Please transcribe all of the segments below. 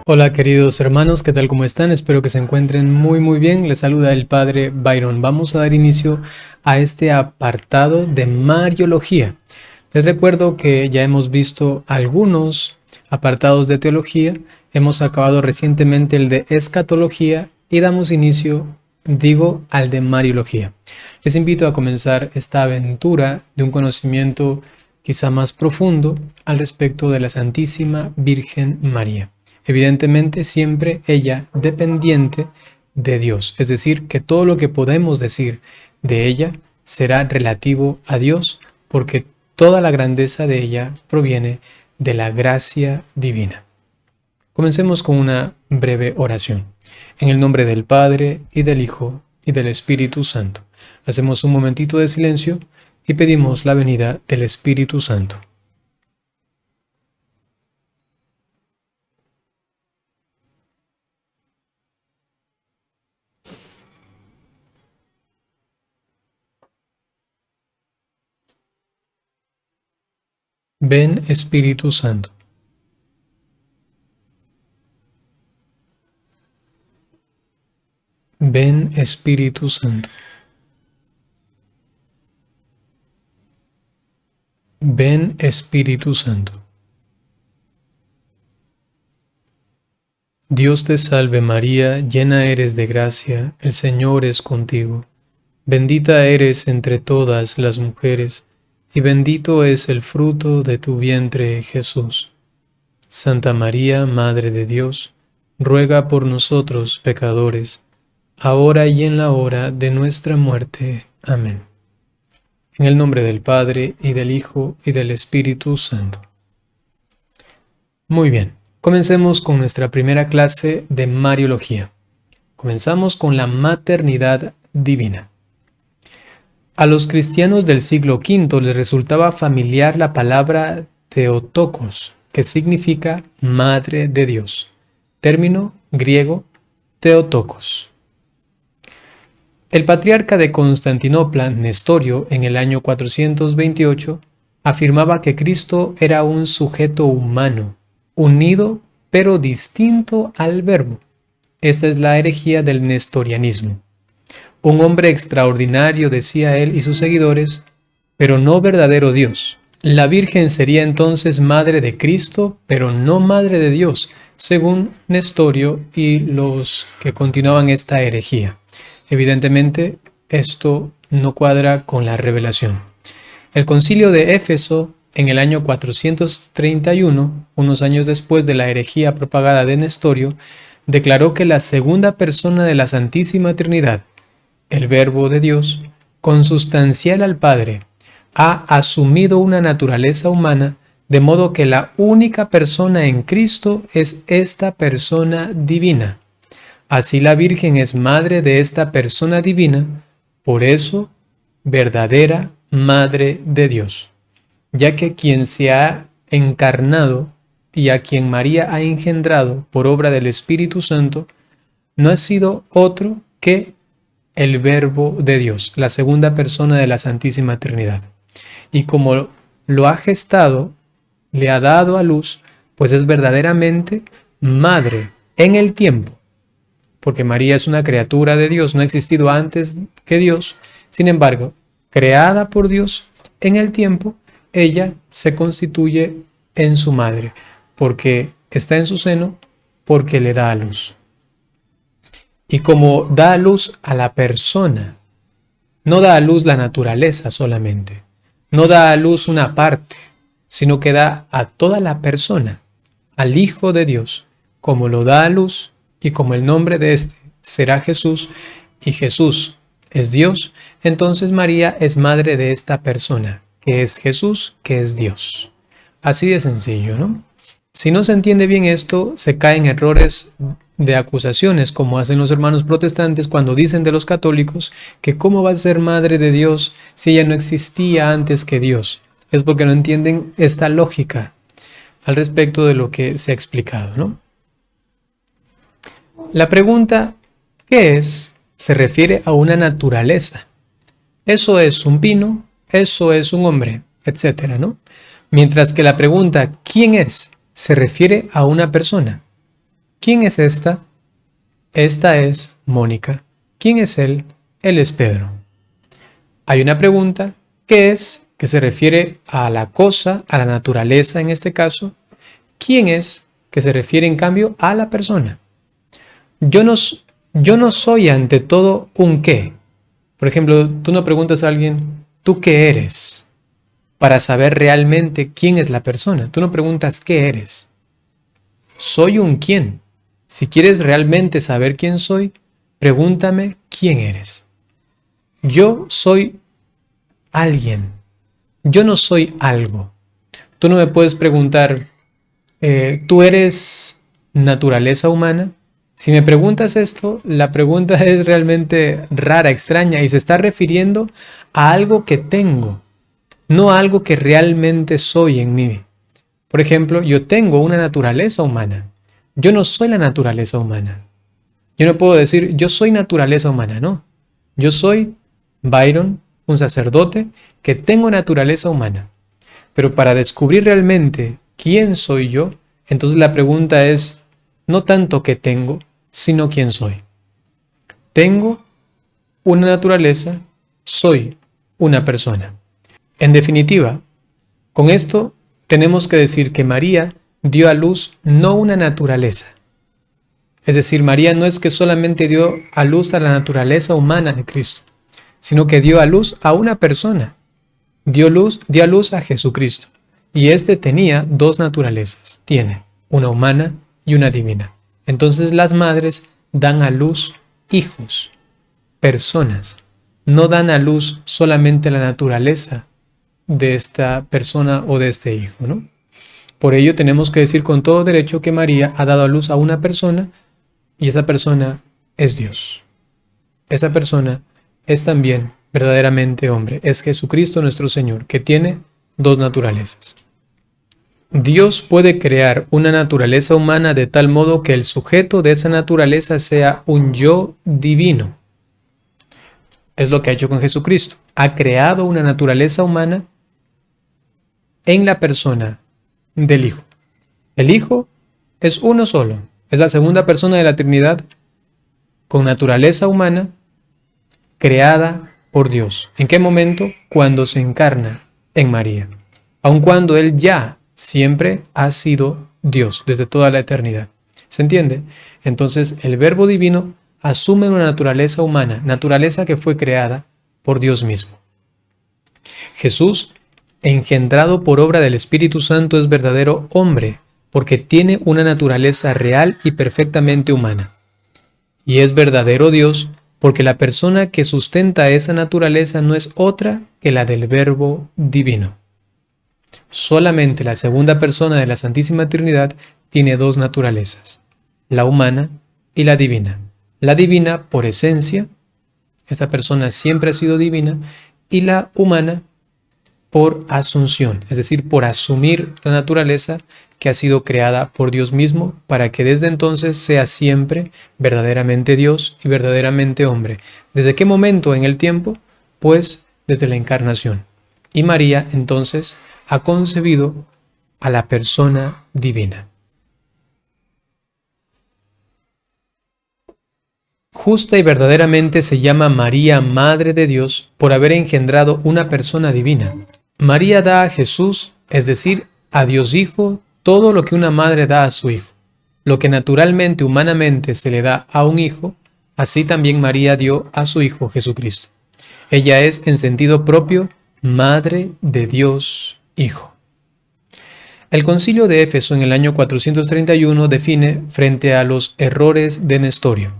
Hola queridos hermanos, ¿qué tal? ¿Cómo están? Espero que se encuentren muy bien. Les saluda el Padre Byron. Vamos a dar inicio a este apartado de Mariología. Les recuerdo que ya hemos visto algunos apartados de teología. Hemos acabado recientemente el de escatología y damos inicio, al de Mariología. Les invito a comenzar esta aventura de un conocimiento quizá más profundo al respecto de la Santísima Virgen María. Evidentemente siempre ella dependiente de Dios, es decir, que todo lo que podemos decir de ella será relativo a Dios, porque toda la grandeza de ella proviene de la gracia divina. Comencemos con una breve oración. En el nombre del Padre, y del Hijo, y del Espíritu Santo. Hacemos un momentito de silencio y pedimos la venida del Espíritu Santo. Ven Espíritu Santo. Ven Espíritu Santo. Ven Espíritu Santo. Dios te salve María, llena eres de gracia, el Señor es contigo. Bendita eres entre todas las mujeres, y bendito es el fruto de tu vientre Jesús. Santa María, Madre de Dios, ruega por nosotros pecadores, ahora y en la hora de nuestra muerte. Amén. En el nombre del Padre, y del Hijo, y del Espíritu Santo. Muy bien, comencemos con nuestra primera clase de Mariología. Comenzamos con la maternidad divina. A los cristianos del siglo V les resultaba familiar la palabra Theotokos, que significa Madre de Dios, término griego Theotokos. El patriarca de Constantinopla, Nestorio, en el año 428, afirmaba que Cristo era un sujeto humano, unido pero distinto al Verbo. Esta es la herejía del nestorianismo. Un hombre extraordinario, decía él y sus seguidores, pero no verdadero Dios. La Virgen sería entonces madre de Cristo, pero no madre de Dios, según Nestorio y los que continuaban esta herejía. Evidentemente, esto no cuadra con la revelación. El concilio de Éfeso, en el año 431, unos años después de la herejía propagada de Nestorio, declaró que la segunda persona de la Santísima Trinidad, el Verbo de Dios, consustancial al Padre, ha asumido una naturaleza humana, de modo que la única persona en Cristo es esta persona divina. Así la Virgen es madre de esta persona divina, por eso, verdadera Madre de Dios, ya que quien se ha encarnado y a quien María ha engendrado por obra del Espíritu Santo, no ha sido otro que el Verbo de Dios, la segunda persona de la Santísima Trinidad. Y como lo ha gestado, le ha dado a luz, pues es verdaderamente madre en el tiempo, porque María es una criatura de Dios, no ha existido antes que Dios. Sin embargo, creada por Dios en el tiempo, ella se constituye en su madre, porque está en su seno, porque le da a luz. Y como da a luz a la persona, no da a luz la naturaleza solamente, no da a luz una parte, sino que da a toda la persona, al Hijo de Dios, como lo da a luz, y como el nombre de éste será Jesús, y Jesús es Dios, entonces María es madre de esta persona, que es Jesús, que es Dios. Así de sencillo, ¿no? Si no se entiende bien esto, se caen errores de acusaciones, como hacen los hermanos protestantes cuando dicen de los católicos que cómo va a ser madre de Dios si ella no existía antes que Dios. Es porque no entienden esta lógica al respecto de lo que se ha explicado, ¿no? La pregunta, ¿qué es se refiere a una naturaleza. Eso es un pino, eso es un hombre, etcétera, ¿no? Mientras que la pregunta ¿quién es? Se refiere a una persona. ¿Quién es esta? Esta es Mónica. ¿Quién es él? Él es Pedro. Hay una pregunta ¿qué es? Que se refiere a la cosa, a la naturaleza en este caso. ¿Quién es? Que se refiere en cambio a la persona. Yo no soy ante todo un qué. Por ejemplo, tú no preguntas a alguien, ¿tú qué eres? Para saber realmente quién es la persona. Tú no preguntas qué eres. Soy un quién. Si quieres realmente saber quién soy, pregúntame quién eres. Yo soy alguien. Yo no soy algo. Tú no me puedes preguntar, ¿tú eres naturaleza humana? Si me preguntas esto, la pregunta es realmente rara, extraña y se está refiriendo a algo que tengo, no a algo que realmente soy en mí. Por ejemplo, yo tengo una naturaleza humana. Yo no soy la naturaleza humana. Yo no puedo decir, yo soy naturaleza humana, no. Yo soy Byron, un sacerdote, que tengo naturaleza humana. Pero para descubrir realmente quién soy yo, entonces la pregunta es no tanto qué tengo, sino quién soy. Tengo una naturaleza, soy una persona. En definitiva, con esto tenemos que decir que María dio a luz no una naturaleza. Es decir, María no es que solamente dio a luz a la naturaleza humana de Cristo, sino que dio a luz a una persona. Dio a luz a Jesucristo. Y éste tenía dos naturalezas. Tiene una humana y una divina. Entonces las madres dan a luz hijos, personas. No dan a luz solamente la naturaleza de esta persona o de este hijo, ¿no? Por ello tenemos que decir con todo derecho que María ha dado a luz a una persona y esa persona es Dios. Esa persona es también verdaderamente hombre. Es Jesucristo nuestro Señor, que tiene dos naturalezas. Dios puede crear una naturaleza humana de tal modo que el sujeto de esa naturaleza sea un yo divino. Es lo que ha hecho con Jesucristo. Ha creado una naturaleza humana en la persona del Hijo. El Hijo es uno solo. Es la segunda persona de la Trinidad con naturaleza humana creada por Dios. ¿En qué momento? Cuando se encarna en María. Aun cuando Él ya siempre ha sido Dios desde toda la eternidad. ¿Se entiende? Entonces el Verbo Divino asume una naturaleza humana, naturaleza que fue creada por Dios mismo. Jesús, engendrado por obra del Espíritu Santo, es verdadero hombre, porque tiene una naturaleza real y perfectamente humana. Y es verdadero Dios, porque la persona que sustenta esa naturaleza no es otra que la del Verbo Divino. Solamente la segunda persona de la Santísima Trinidad tiene dos naturalezas, la humana y la divina. La divina por esencia, esta persona siempre ha sido divina, y la humana por asunción, es decir, por asumir la naturaleza que ha sido creada por Dios mismo para que desde entonces sea siempre verdaderamente Dios y verdaderamente hombre. ¿Desde qué momento en el tiempo? Pues desde la encarnación. Y María entonces ha concebido a la persona divina. Justa y verdaderamente se llama María Madre de Dios por haber engendrado una persona divina. María da a Jesús, es decir, a Dios Hijo, todo lo que una madre da a su hijo. Lo que naturalmente, humanamente se le da a un hijo, así también María dio a su Hijo Jesucristo. Ella es, en sentido propio, Madre de Dios Hijo. El Concilio de Éfeso en el año 431 define, frente a los errores de Nestorio: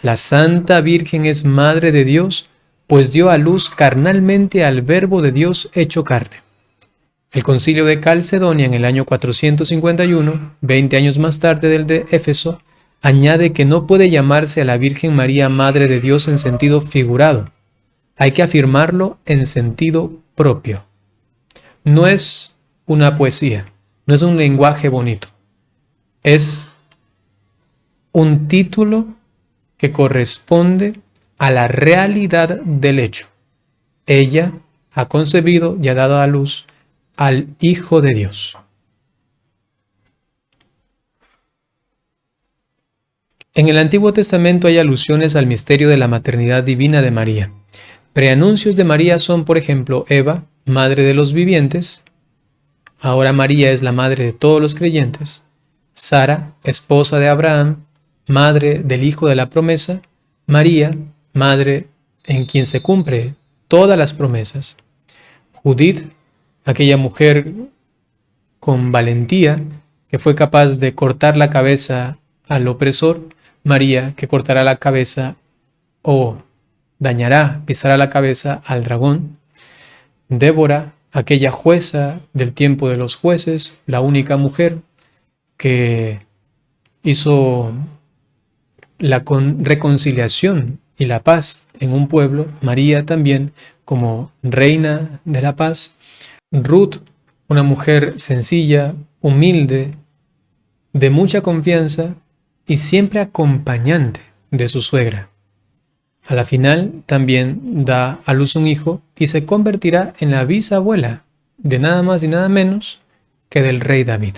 la Santa Virgen es Madre de Dios, pues dio a luz carnalmente al Verbo de Dios hecho carne. El Concilio de Calcedonia en el año 451, 20 años más tarde del de Éfeso, añade que no puede llamarse a la Virgen María Madre de Dios en sentido figurado. Hay que afirmarlo en sentido propio. No es una poesía, no es un lenguaje bonito. Es un título que corresponde a la realidad del hecho. Ella ha concebido y ha dado a luz al Hijo de Dios. En el Antiguo Testamento hay alusiones al misterio de la maternidad divina de María. Preanuncios de María son, por ejemplo, Eva, madre de los vivientes. Ahora María es la madre de todos los creyentes. Sara, esposa de Abraham, madre del Hijo de la promesa. María, madre en quien se cumple todas las promesas. Judith, aquella mujer con valentía que fue capaz de cortar la cabeza al opresor. María, que cortará la cabeza o dañará, pisará la cabeza al dragón. Débora, aquella jueza del tiempo de los jueces, la única mujer que hizo la reconciliación y la paz en un pueblo. María también como reina de la paz. Ruth, una mujer sencilla, humilde, de mucha confianza y siempre acompañante de su suegra. A la final también da a luz un hijo y se convertirá en la bisabuela de nada más y nada menos que del rey David.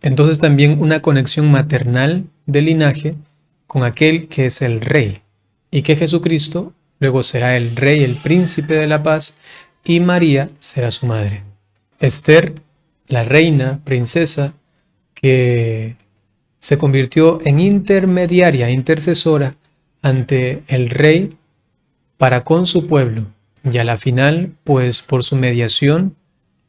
Entonces también una conexión maternal de linaje con aquel que es el rey y que Jesucristo luego será el rey, el príncipe de la paz, y María será su madre. Esther, la reina, princesa, que se convirtió en intermediaria, intercesora ante el rey para con su pueblo. Y a la final, pues por su mediación,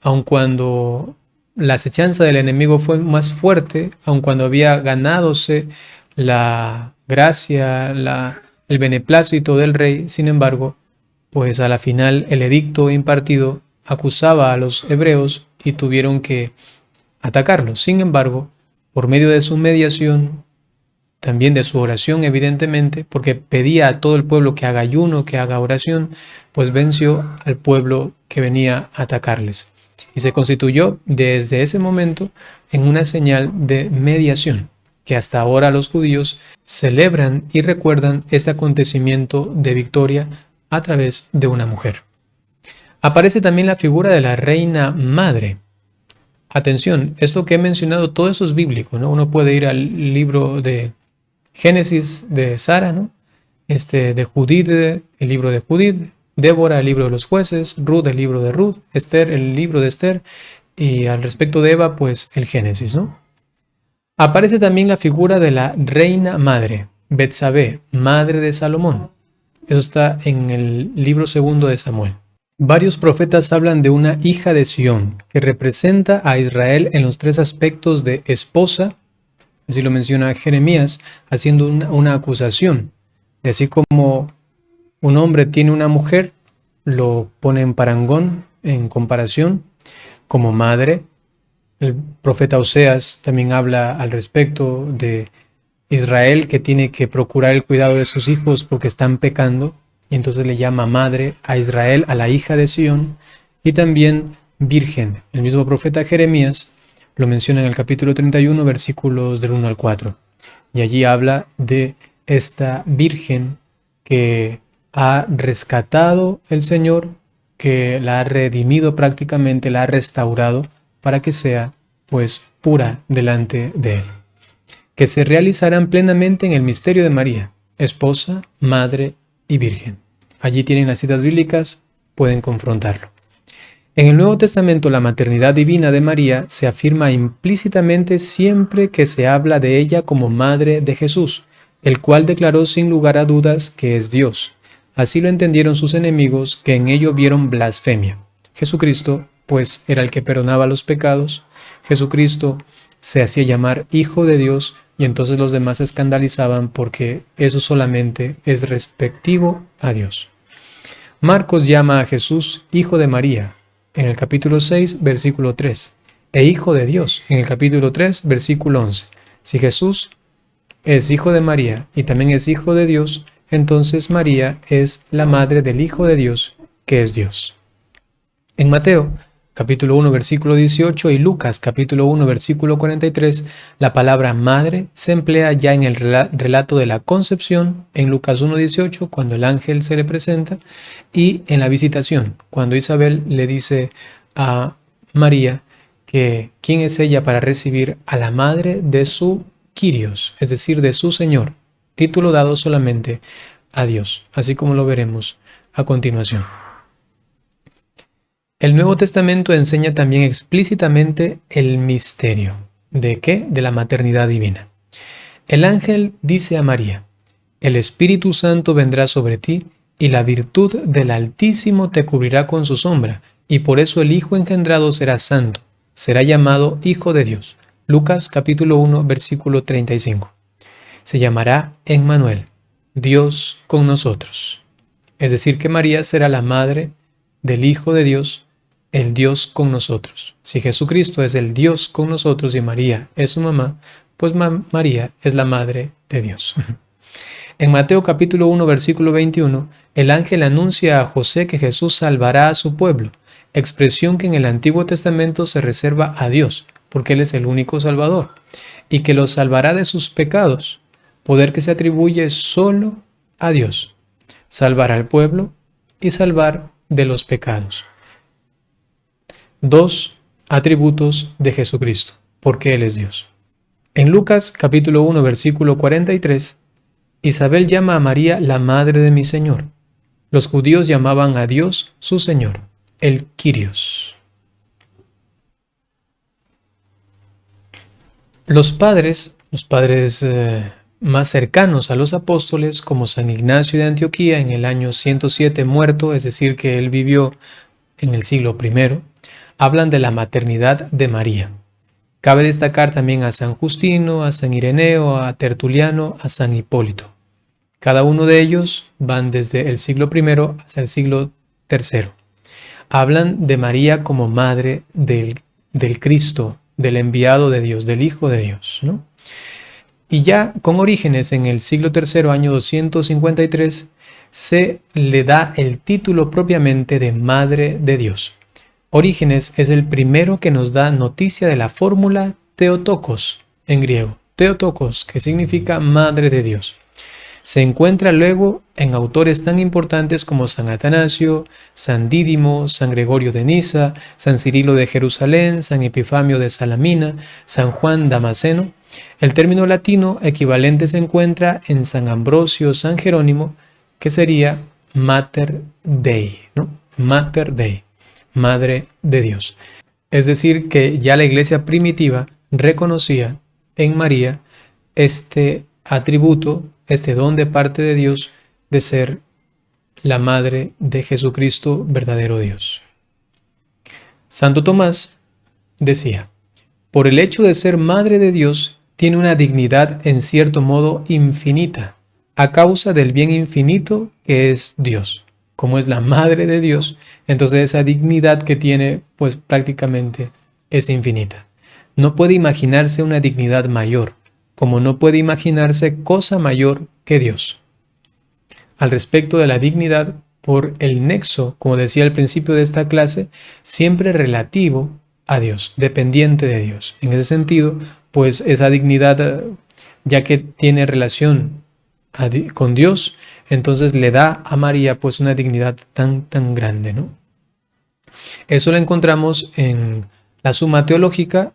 aun cuando la acechanza del enemigo fue más fuerte, aun cuando había ganádose la gracia, el beneplácito del rey, sin embargo, pues a la final el edicto impartido acusaba a los hebreos y tuvieron que atacarlos. Sin embargo, por medio de su mediación, también de su oración evidentemente, porque pedía a todo el pueblo que haga ayuno, que haga oración, pues venció al pueblo que venía a atacarles. Y se constituyó desde ese momento en una señal de mediación, que hasta ahora los judíos celebran y recuerdan este acontecimiento de victoria a través de una mujer. Aparece también la figura de la reina madre. Atención, esto que he mencionado, todo eso es bíblico, ¿no? Uno puede ir al libro de Génesis de Sara, ¿no? De Judith, el libro de Judith, Débora, el libro de los jueces, Ruth, el libro de Ruth, Esther, el libro de Esther, y al respecto de Eva, pues el Génesis, ¿no? Aparece también la figura de la reina madre, Betsabé, madre de Salomón. Eso está en el libro segundo de Samuel. Varios profetas hablan de una hija de Sión, que representa a Israel en los tres aspectos de esposa, así lo menciona Jeremías, haciendo una acusación, de así como un hombre tiene una mujer, lo pone en parangón, en comparación, como madre. El profeta Oseas también habla al respecto de Israel, que tiene que procurar el cuidado de sus hijos porque están pecando, y entonces le llama madre a Israel, a la hija de Sión, y también virgen. El mismo profeta Jeremías lo menciona en el capítulo 31, versículos del 1 al 4. Y allí habla de esta virgen que ha rescatado el Señor, que la ha redimido prácticamente, la ha restaurado para que sea pues pura delante de Él. Que se realizarán plenamente en el misterio de María, esposa, madre y virgen. Allí tienen las citas bíblicas, pueden confrontarlo. En el Nuevo Testamento, la maternidad divina de María se afirma implícitamente siempre que se habla de ella como madre de Jesús, el cual declaró sin lugar a dudas que es Dios. Así lo entendieron sus enemigos, que en ello vieron blasfemia. Jesucristo, pues, era el que perdonaba los pecados. Jesucristo se hacía llamar Hijo de Dios, y entonces los demás se escandalizaban porque eso solamente es respectivo a Dios. Marcos llama a Jesús Hijo de María en el capítulo 6, versículo 3, e Hijo de Dios en el capítulo 3, versículo 11. Si Jesús es Hijo de María y también es Hijo de Dios, entonces María es la madre del Hijo de Dios, que es Dios. En Mateo, capítulo 1, versículo 18 y Lucas, capítulo 1, versículo 43, la palabra madre se emplea ya en el relato de la concepción, en Lucas 1, 18, cuando el ángel se le presenta, y en la visitación, cuando Isabel le dice a María que quién es ella para recibir a la madre de su Kyrios, es decir, de su Señor, título dado solamente a Dios, así como lo veremos a continuación. El Nuevo Testamento enseña también explícitamente el misterio. ¿De qué? De la maternidad divina. El ángel dice a María: el Espíritu Santo vendrá sobre ti y la virtud del Altísimo te cubrirá con su sombra, y por eso el Hijo engendrado será santo, será llamado Hijo de Dios. Lucas capítulo 1, versículo 35. Se llamará Emmanuel, Dios con nosotros. Es decir, que María será la madre del Hijo de Dios, el Dios con nosotros. Si Jesucristo es el Dios con nosotros y María es su mamá, pues María es la madre de Dios. En Mateo capítulo 1, versículo 21, el ángel anuncia a José que Jesús salvará a su pueblo, expresión que en el Antiguo Testamento se reserva a Dios, porque Él es el único Salvador, y que los salvará de sus pecados, poder que se atribuye solo a Dios, salvar al pueblo y salvar de los pecados. Dos atributos de Jesucristo, porque Él es Dios. En Lucas capítulo 1, versículo 43, Isabel llama a María la madre de mi Señor. Los judíos llamaban a Dios su Señor, el Kyrios. Los padres más cercanos a los apóstoles, como San Ignacio de Antioquía en el año 107 muerto, es decir, que él vivió en el siglo I, hablan de la maternidad de María. Cabe destacar también a San Justino, a San Ireneo, a Tertuliano, a San Hipólito. Cada uno de ellos van desde el siglo I hasta el siglo III. Hablan de María como madre del Cristo, del enviado de Dios, del Hijo de Dios, ¿no? Y ya con Orígenes en el siglo III, año 253, se le da el título propiamente de Madre de Dios. Orígenes es el primero que nos da noticia de la fórmula Theotokos en griego. Theotokos, que significa Madre de Dios. Se encuentra luego en autores tan importantes como San Atanasio, San Dídimo, San Gregorio de Nisa, San Cirilo de Jerusalén, San Epifamio de Salamina, San Juan Damasceno. El término latino equivalente se encuentra en San Ambrosio, San Jerónimo, que sería Mater Dei, ¿no? Mater Dei, Madre de Dios. Es decir, que ya la iglesia primitiva reconocía en María este atributo, este don de parte de Dios de ser la madre de Jesucristo, verdadero Dios. Santo Tomás decía: por el hecho de ser madre de Dios, tiene una dignidad en cierto modo infinita, a causa del bien infinito que es Dios. Como es la madre de Dios, entonces esa dignidad que tiene, pues prácticamente es infinita. No puede imaginarse una dignidad mayor, como no puede imaginarse cosa mayor que Dios. Al respecto de la dignidad, por el nexo, como decía al principio de esta clase, siempre relativo a Dios, dependiente de Dios. En ese sentido, pues esa dignidad, ya que tiene relación con Dios, entonces le da a María pues una dignidad tan grande, ¿no? Eso lo encontramos en la Suma Teológica,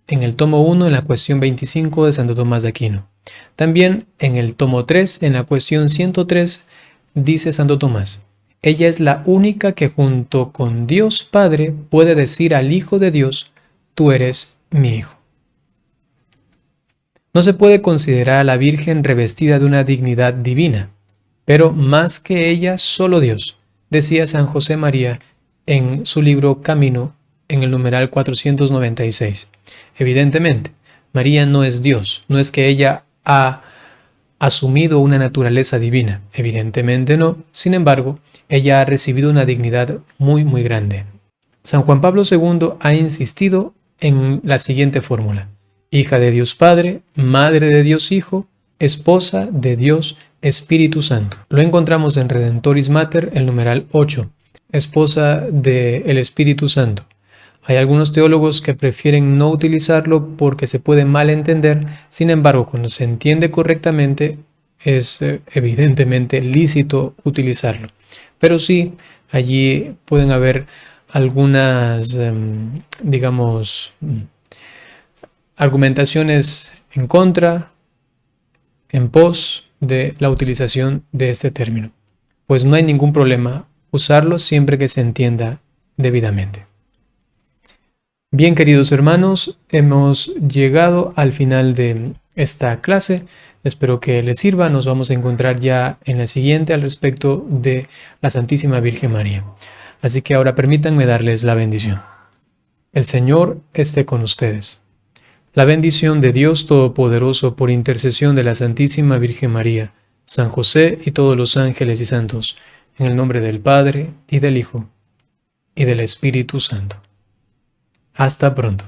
en el tomo 1, en la cuestión 25 de Santo Tomás de Aquino. También en el tomo 3, en la cuestión 103, dice Santo Tomás: ella es la única que junto con Dios Padre puede decir al Hijo de Dios: tú eres mi Hijo. No se puede considerar a la Virgen revestida de una dignidad divina, pero más que ella, solo Dios, decía San José María en su libro Camino, en el numeral 496. Evidentemente, María no es Dios, no es que ella ha asumido una naturaleza divina, evidentemente no. Sin embargo, ella ha recibido una dignidad muy grande. San Juan Pablo II ha insistido en la siguiente fórmula: hija de Dios Padre, madre de Dios Hijo, esposa de Dios Espíritu Santo. Lo encontramos en Redentoris Mater, el numeral 8, esposa del Espíritu Santo. Hay algunos teólogos que prefieren no utilizarlo porque se puede malentender. Sin embargo, cuando se entiende correctamente, es evidentemente lícito utilizarlo. Pero sí, allí pueden haber algunas, digamos, argumentaciones en contra, en pos de la utilización de este término. Pues no hay ningún problema usarlo siempre que se entienda debidamente. Bien, queridos hermanos, hemos llegado al final de esta clase. Espero que les sirva. Nos vamos a encontrar ya en la siguiente al respecto de la Santísima Virgen María. Así que ahora permítanme darles la bendición. El Señor esté con ustedes. La bendición de Dios Todopoderoso por intercesión de la Santísima Virgen María, San José y todos los ángeles y santos, en el nombre del Padre, y del Hijo, y del Espíritu Santo. Hasta pronto.